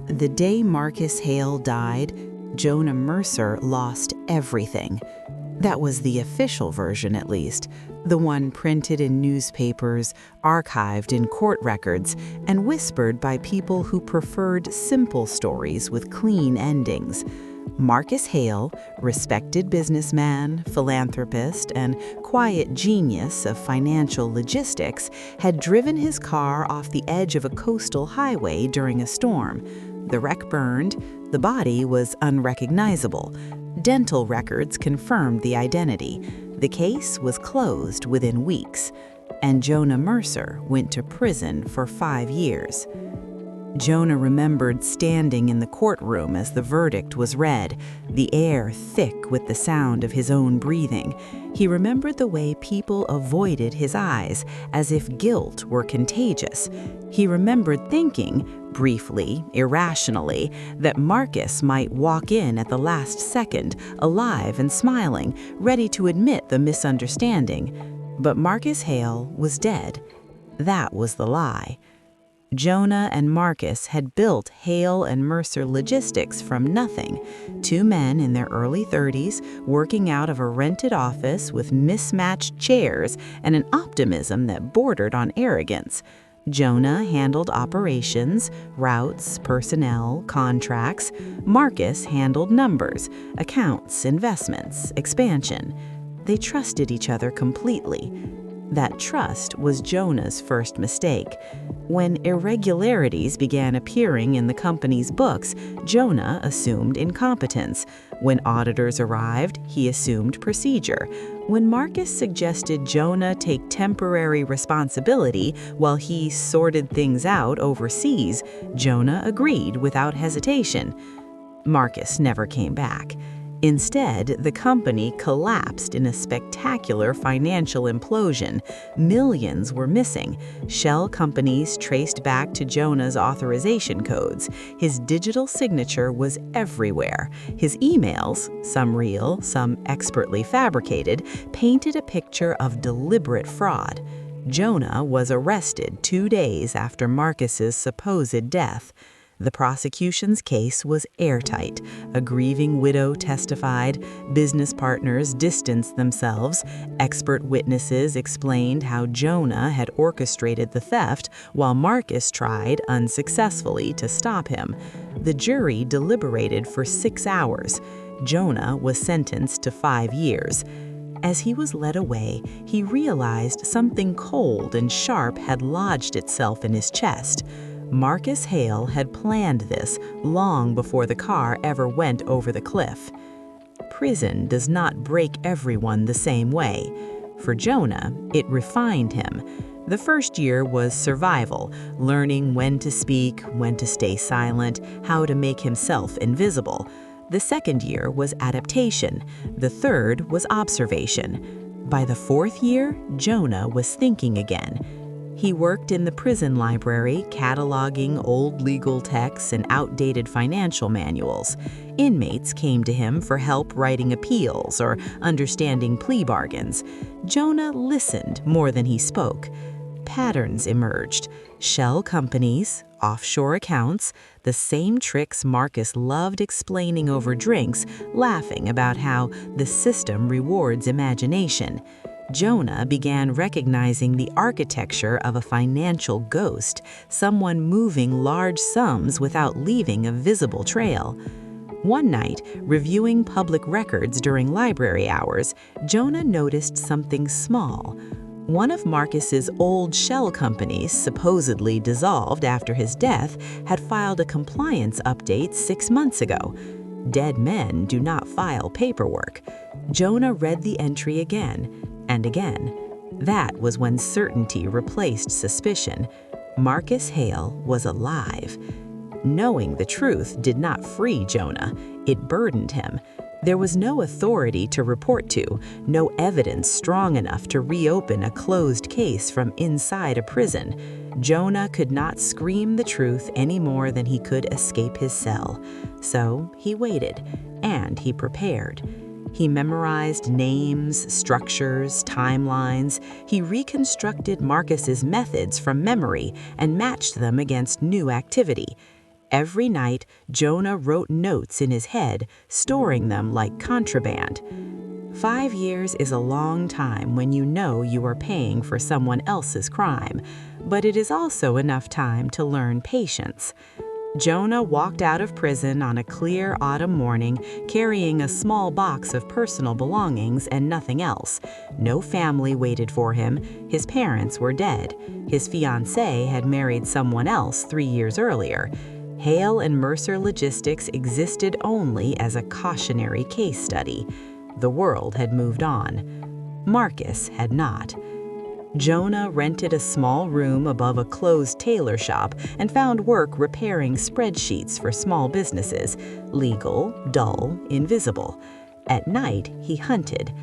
The day Marcus Hale died, Jonah Mercer lost everything. That was the official version, at least, the one printed in newspapers, archived in court records, and whispered by people who preferred simple stories with clean endings. Marcus Hale, respected businessman, philanthropist, and quiet genius of financial logistics, had driven his car off the edge of a coastal highway during a storm. The wreck burned. The body was unrecognizable. Dental records confirmed the identity. The case was closed within weeks, and Jonah Mercer went to prison for 5 years. Jonah remembered standing in the courtroom as the verdict was read, the air thick with the sound of his own breathing. He remembered the way people avoided his eyes, as if guilt were contagious. He remembered thinking, briefly, irrationally, that Marcus might walk in at the last second, alive and smiling, ready to admit the misunderstanding. But Marcus Hale was dead. That was the lie. Jonah and Marcus had built Hale and Mercer Logistics from nothing. 2 men in their early 30s working out of a rented office with mismatched chairs and an optimism that bordered on arrogance. Jonah handled operations, routes, personnel, contracts. Marcus handled numbers, accounts, investments, expansion. They trusted each other completely. That trust was Jonah's first mistake. When irregularities began appearing in the company's books, Jonah assumed incompetence. When auditors arrived, he assumed procedure. When Marcus suggested Jonah take temporary responsibility while he sorted things out overseas, Jonah agreed without hesitation. Marcus never came back. Instead, the company collapsed in a spectacular financial implosion. Millions were missing. Shell companies traced back to Jonah's authorization codes. His digital signature was everywhere. His emails, some real, some expertly fabricated, painted a picture of deliberate fraud. Jonah was arrested 2 days after Marcus's supposed death. The prosecution's case was airtight. A grieving widow testified, business partners distanced themselves, expert witnesses explained how Jonah had orchestrated the theft while Marcus tried unsuccessfully to stop him. The jury deliberated for 6 hours. Jonah was sentenced to 5 years. As he was led away, he realized something cold and sharp had lodged itself in his chest. Marcus Hale had planned this long before the car ever went over the cliff. Prison does not break everyone the same way. For Jonah, it refined him. The first year was survival, learning when to speak, when to stay silent, how to make himself invisible. The second year was adaptation. The third was observation. By the 4th year, Jonah was thinking again. He worked in the prison library, cataloging old legal texts and outdated financial manuals. Inmates came to him for help writing appeals or understanding plea bargains. Jonah listened more than he spoke. Patterns emerged. Shell companies, offshore accounts, the same tricks Marcus loved explaining over drinks, laughing about how the system rewards imagination. Jonah began recognizing the architecture of a financial ghost, someone moving large sums without leaving a visible trail. One night, reviewing public records during library hours, Jonah noticed something small. One of Marcus's old shell companies, supposedly dissolved after his death, had filed a compliance update 6 months ago. Dead men do not file paperwork. Jonah read the entry again and again. That was when certainty replaced suspicion. Marcus Hale was alive. Knowing the truth did not free Jonah. It burdened him. There was no authority to report to, no evidence strong enough to reopen a closed case from inside a prison. Jonah could not scream the truth any more than he could escape his cell. So he waited, and he prepared. He memorized names, structures, timelines. He reconstructed Marcus's methods from memory and matched them against new activity. Every night, Jonah wrote notes in his head, storing them like contraband. 5 years is a long time when you know you are paying for someone else's crime, but it is also enough time to learn patience. Jonah walked out of prison on a clear autumn morning carrying a small box of personal belongings and nothing else. No family waited for him. His parents were dead. His fiancée had married someone else 3 years earlier. Hale and Mercer Logistics existed only as a cautionary case study. The world had moved on. Marcus had not. Jonah rented a small room above a closed tailor shop and found work repairing spreadsheets for small businesses, legal, dull, invisible. At night, he hunted.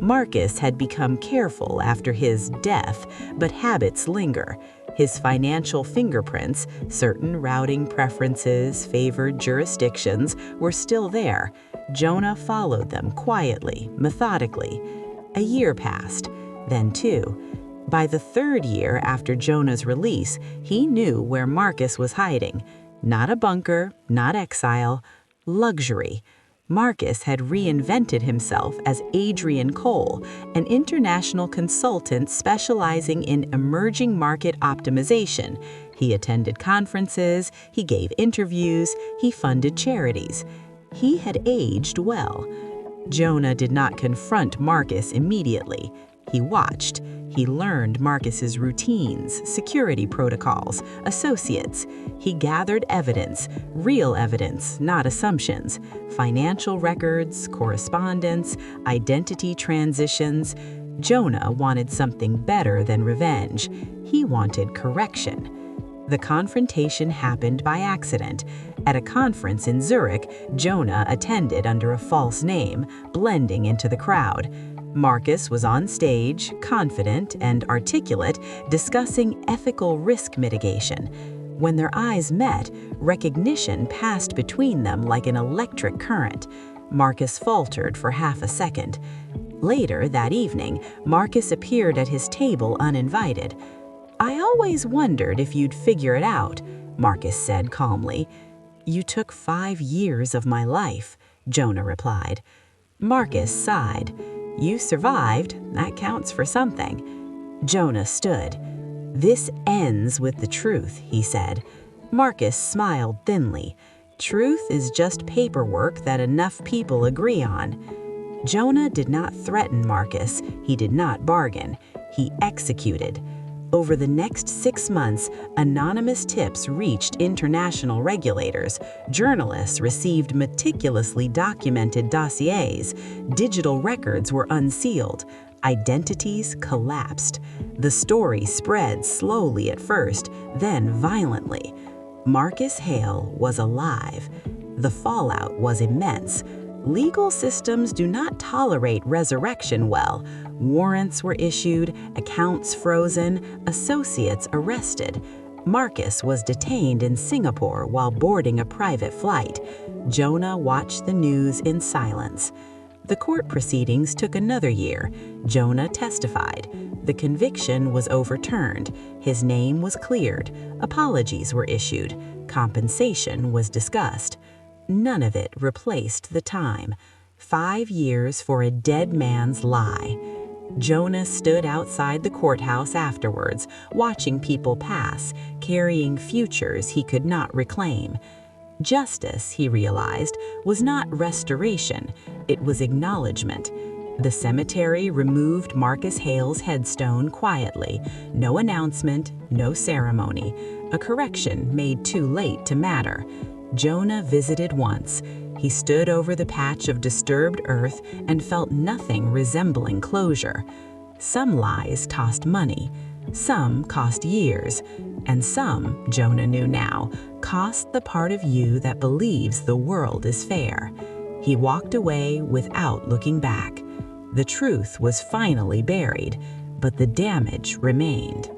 Marcus had become careful after his death, but habits linger. His financial fingerprints, certain routing preferences, favored jurisdictions, were still there. Jonah followed them quietly, methodically. A year passed, then 2. By the 3rd year after Jonah's release, he knew where Marcus was hiding. Not a bunker, not exile, luxury. Marcus had reinvented himself as Adrian Cole, an international consultant specializing in emerging market optimization. He attended conferences, he gave interviews, he funded charities. He had aged well. Jonah did not confront Marcus immediately. He watched. He learned Marcus's routines, security protocols, associates. He gathered evidence, real evidence, not assumptions, financial records, correspondence, identity transitions. Jonah wanted something better than revenge. He wanted correction. The confrontation happened by accident. At a conference in Zurich, Jonah attended under a false name, blending into the crowd. Marcus was on stage, confident and articulate, discussing ethical risk mitigation. When their eyes met, recognition passed between them like an electric current. Marcus faltered for half a second. Later that evening, Marcus appeared at his table uninvited. "I always wondered if you'd figure it out," Marcus said calmly. "You took 5 years of my life," Jonah replied. Marcus sighed. "You survived. That counts for something." Jonah stood. "This ends with the truth," he said. Marcus smiled thinly. "Truth is just paperwork that enough people agree on." Jonah did not threaten Marcus. He did not bargain. He executed. Over the next 6 months, anonymous tips reached international regulators. Journalists received meticulously documented dossiers. Digital records were unsealed. Identities collapsed. The story spread slowly at first, then violently. Marcus Hale was alive. The fallout was immense. Legal systems do not tolerate resurrection well. Warrants were issued, accounts frozen, associates arrested. Marcus was detained in Singapore while boarding a private flight. Jonah watched the news in silence. The court proceedings took another year. Jonah testified. The conviction was overturned. His name was cleared. Apologies were issued. Compensation was discussed. None of it replaced the time. 5 years for a dead man's lie. Jonah stood outside the courthouse afterwards, watching people pass, carrying futures he could not reclaim. Justice, he realized, was not restoration, it was acknowledgement. The cemetery removed Marcus Hale's headstone quietly. No announcement, no ceremony. A correction made too late to matter. Jonah visited once. He stood over the patch of disturbed earth and felt nothing resembling closure. Some lies cost money, some cost years, and some, Jonah knew now, cost the part of you that believes the world is fair. He walked away without looking back. The truth was finally buried, but the damage remained.